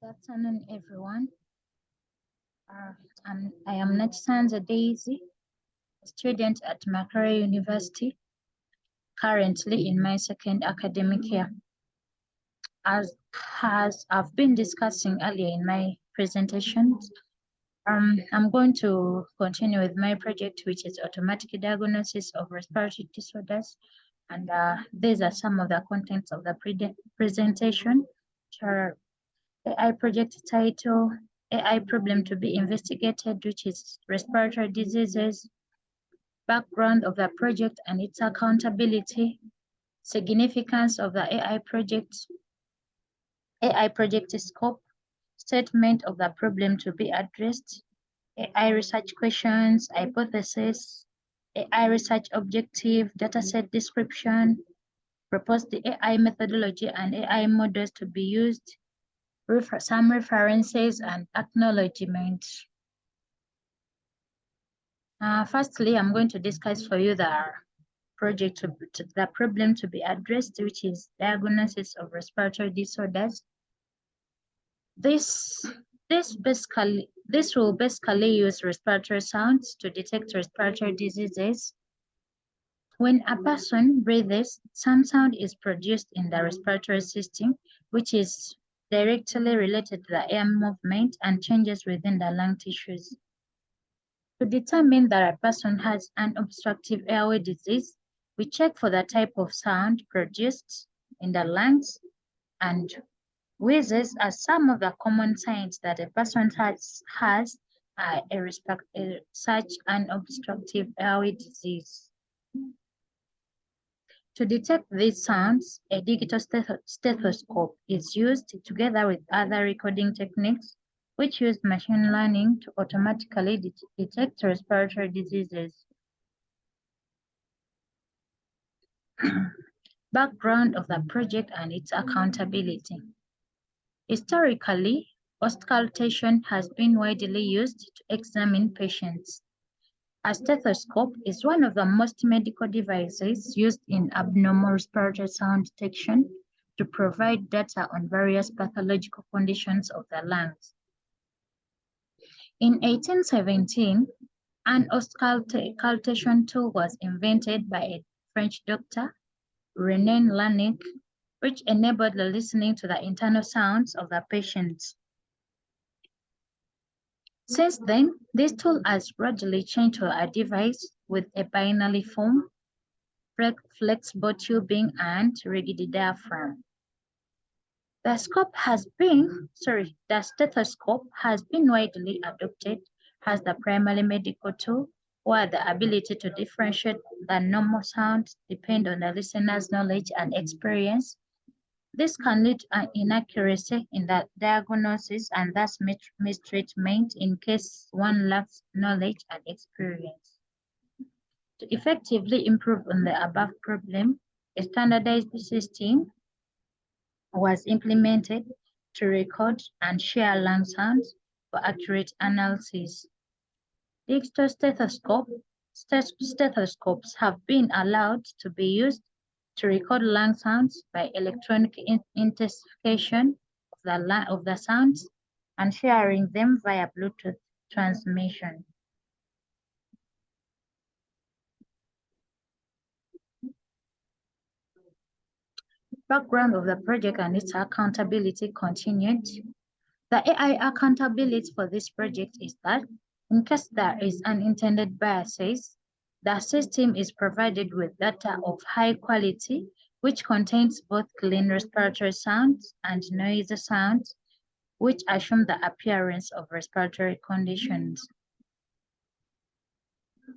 Afternoon, everyone. Uh, I am Nachsanza Daisy, a student at Makerere University, currently in my second academic year. As I've been discussing earlier in my presentations, I'm going to continue with my project, which is automatic diagnosis of respiratory disorders. And these are some of the contents of the presentation. AI project title, AI problem to be investigated, which is respiratory diseases, background of the project and its accountability, significance of the AI project scope, statement of the problem to be addressed, AI research questions, hypothesis, AI research objective, dataset description, propose the AI methodology and AI models to be used, some references and acknowledgement. Firstly, I'm going to discuss for you the the problem to be addressed, which is diagnosis of respiratory disorders. This will basically use respiratory sounds to detect respiratory diseases. When a person breathes, some sound is produced in the respiratory system, which is directly related to the air movement and changes within the lung tissues. To determine that a person has an obstructive airway disease, we check for the type of sound produced in the lungs, and wheezes are some of the common signs that a person has such an obstructive airway disease. To detect these sounds, a digital stethoscope is used together with other recording techniques which use machine learning to automatically detect respiratory diseases. Background of the project and its accountability. Historically, auscultation has been widely used to examine patients. A stethoscope is one of the most medical devices used in abnormal respiratory sound detection to provide data on various pathological conditions of the lungs. In 1817, an auscultation tool was invented by a French doctor, René Laennec, which enabled the listening to the internal sounds of the patient. Since then, this tool has gradually changed to a device with a binary form, flexible tubing, and rigid diaphragm. The stethoscope has been widely adopted as the primary medical tool, where the ability to differentiate the normal sounds depend on the listener's knowledge and experience. This can lead to an inaccuracy in the diagnosis and thus mistreatment in case one lacks knowledge and experience. To effectively improve on the above problem, a standardized system was implemented to record and share lung sounds for accurate analysis. Digital stethoscopes have been allowed to be used to record lung sounds by electronic intensification of the sounds and sharing them via Bluetooth transmission. Background of the project and its accountability continued. The AI accountability for this project is that in case there is unintended biases, the system is provided with data of high quality, which contains both clean respiratory sounds and noisy sounds, which assume the appearance of respiratory conditions.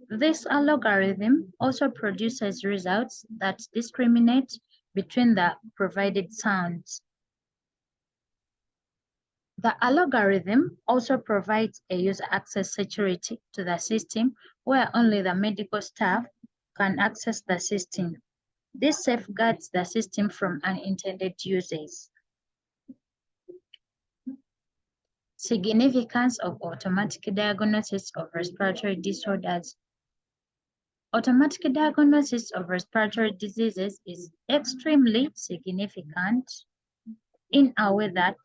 This algorithm also produces results that discriminate between the provided sounds. The algorithm also provides a user access security to the system where only the medical staff can access the system. This safeguards the system from unintended uses. Significance of automatic diagnosis of respiratory disorders. Automatic diagnosis of respiratory diseases is extremely significant in a way that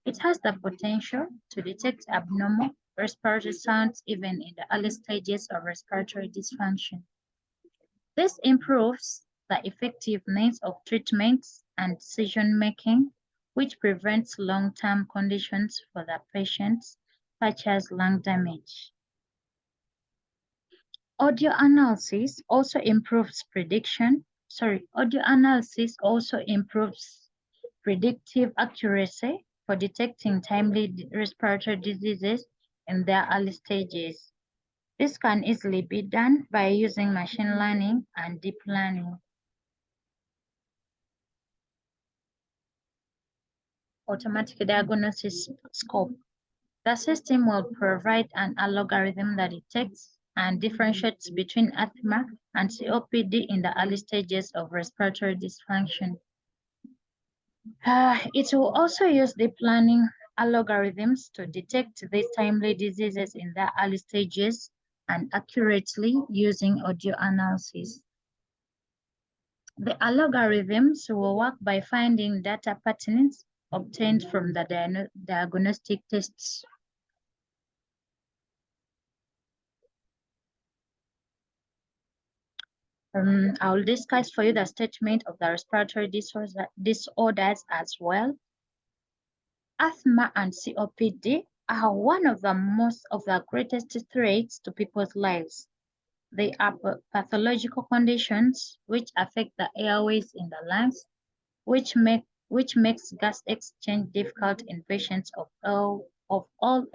It has the potential to detect abnormal respiratory sounds even in the early stages of respiratory dysfunction. This improves the effectiveness of treatments and decision-making, which prevents long-term conditions for the patients, such as lung damage. Audio analysis also improves predictive accuracy for detecting timely respiratory diseases in their early stages. This can easily be done by using machine learning and deep learning. Automatic diagnosis scope. The system will provide an algorithm that detects and differentiates between asthma and COPD in the early stages of respiratory dysfunction. It will also use deep learning algorithms to detect these timely diseases in the early stages and accurately using audio analysis. The algorithms will work by finding data patterns obtained from the diagnostic tests. I will discuss for you the statement of the respiratory disorders as well. Asthma and COPD are one of the greatest threats to people's lives. They are pathological conditions which affect the airways in the lungs, which makes gas exchange difficult in patients of all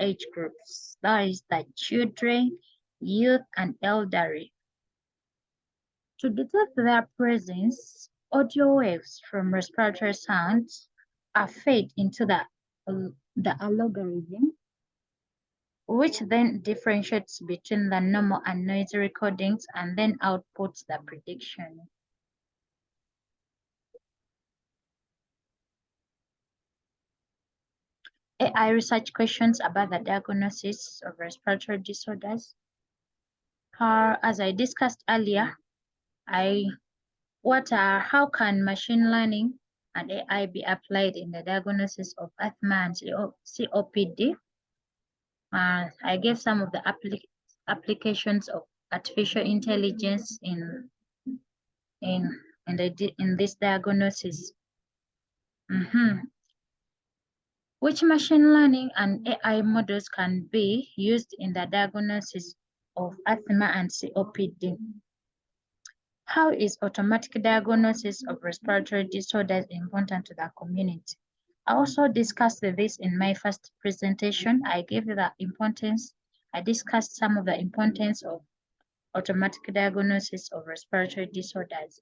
age groups. That is the children, youth, and elderly. To detect their presence, audio waves from respiratory sounds are fed into the algorithm, which then differentiates between the normal and noisy recordings and then outputs the prediction. AI research questions about the diagnosis of respiratory disorders. As I discussed earlier, how can machine learning and AI be applied in the diagnosis of asthma and COPD? I gave some of the applications of artificial intelligence in this diagnosis. Which machine learning and AI models can be used in the diagnosis of asthma and COPD? How is automatic diagnosis of respiratory disorders important to the community? I also discussed this in my first presentation. I discussed some of the importance of automatic diagnosis of respiratory disorders.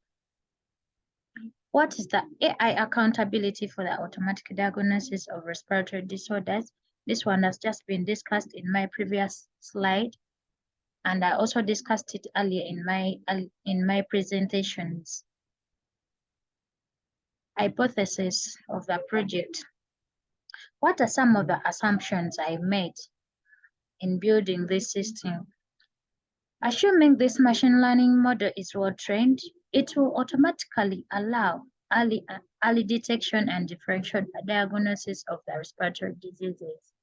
What is the AI accountability for the automatic diagnosis of respiratory disorders? This one has just been discussed in my previous slide, and I also discussed it earlier in my presentations. Hypothesis of the project. What are some of the assumptions I made in building this system? Assuming this machine learning model is well trained, it will automatically allow early detection and differential diagnosis of the respiratory diseases.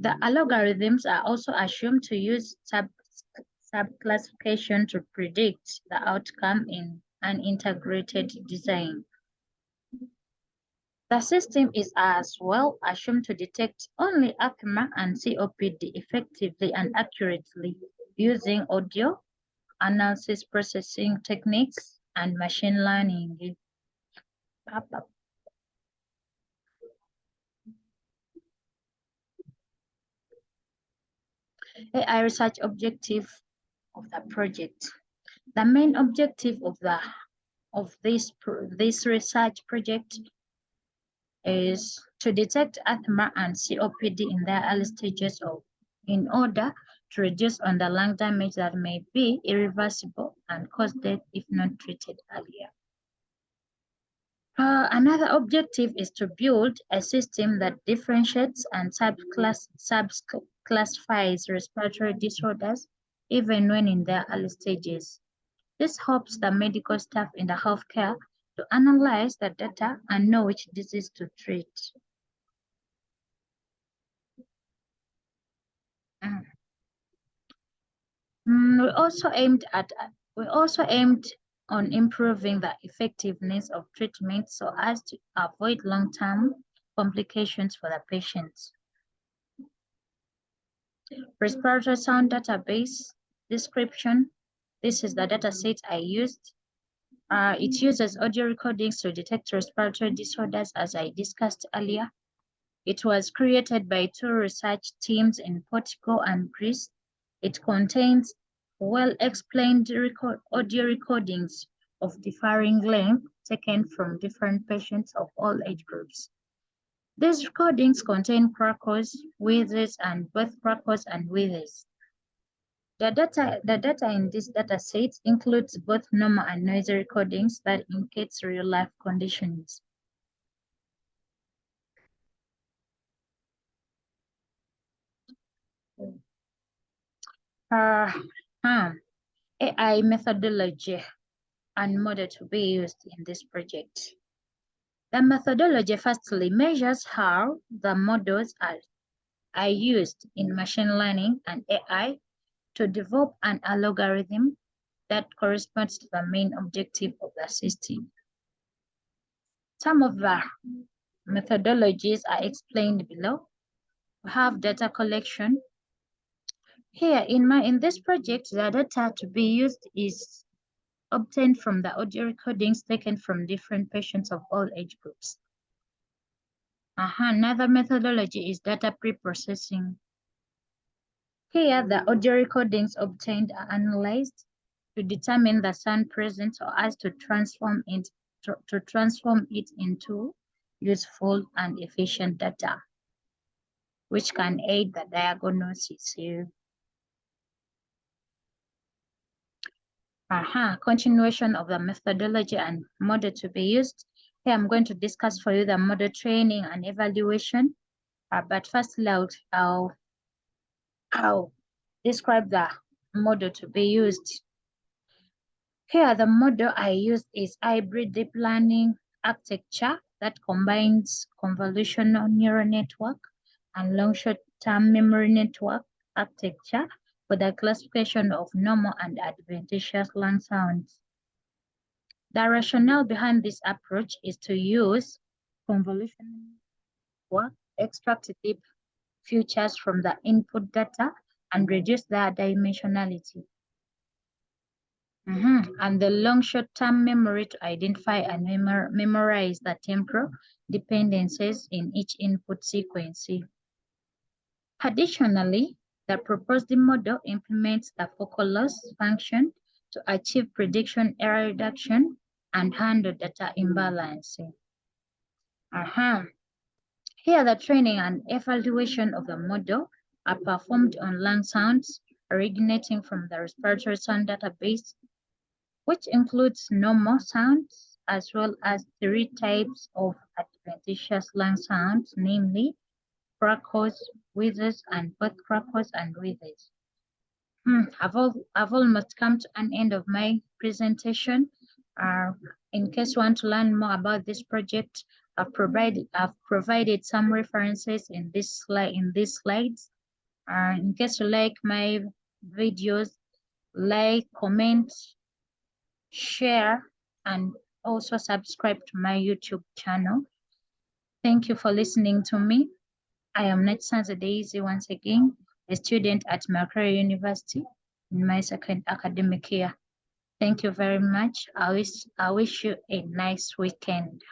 The algorithms are also assumed to use sub-classification to predict the outcome in an integrated design. The system is as well assumed to detect only asthma and COPD effectively and accurately using audio analysis processing techniques and machine learning. AI research objective of the project. The main objective of this research project is to detect asthma and COPD in their early stages in order to reduce on the lung damage that may be irreversible and cause death if not treated earlier. Another objective is to build a system that differentiates and subclassifies respiratory disorders even when in their early stages. This helps the medical staff in the healthcare to analyze the data and know which disease to treat. We also aimed on improving the effectiveness of treatment so as to avoid long-term complications for the patients. Respiratory sound database description. This is the data set I used. It uses audio recordings to detect respiratory disorders, as I discussed earlier. It was created by two research teams in Portugal and Greece. It contains well-explained audio recordings of differing length taken from different patients of all age groups. These recordings contain crackles, wheezes, and both crackles and wheezes. The data in this data set includes both normal and noisy recordings that indicates real-life conditions. AI methodology and model to be used in this project. The methodology firstly measures how the models are used in machine learning and AI to develop an algorithm that corresponds to the main objective of the system. Some of the methodologies are explained below. We have data collection. Here in this project, the data to be used is obtained from the audio recordings taken from different patients of all age groups. Another methodology is data pre-processing. Here, the audio recordings obtained are analyzed to determine the sound present so as to transform it into useful and efficient data, which can aid the diagnosis here. Continuation of the methodology and model to be used. Here I'm going to discuss for you the model training and evaluation. But firstly, I'll describe the model to be used. Here, the model I used is hybrid deep learning architecture that combines convolutional neural network and long short-term memory network architecture for the classification of normal and adventitious lung sounds. The rationale behind this approach is to use convolutional network, extract deep features from the input data, and reduce their dimensionality. And the long short-term memory to identify and memorize the temporal dependencies in each input sequence. Additionally, the proposed model implements the focal loss function to achieve prediction error reduction and handle data imbalance. Here, the training and evaluation of the model are performed on lung sounds originating from the respiratory sound database, which includes normal sounds as well as 3 types of adventitious lung sounds, namely crackles, wheezes, and both crackles and wheezes. I've almost come to an end of my presentation. In case you want to learn more about this project, I've provided some references in these slides. In case you like my videos, like, comment, share, and also subscribe to my YouTube channel. Thank you for listening to me. I am Netsanza Daisy once again, a student at Macquarie University in my second academic year. Thank you very much. I wish you a nice weekend.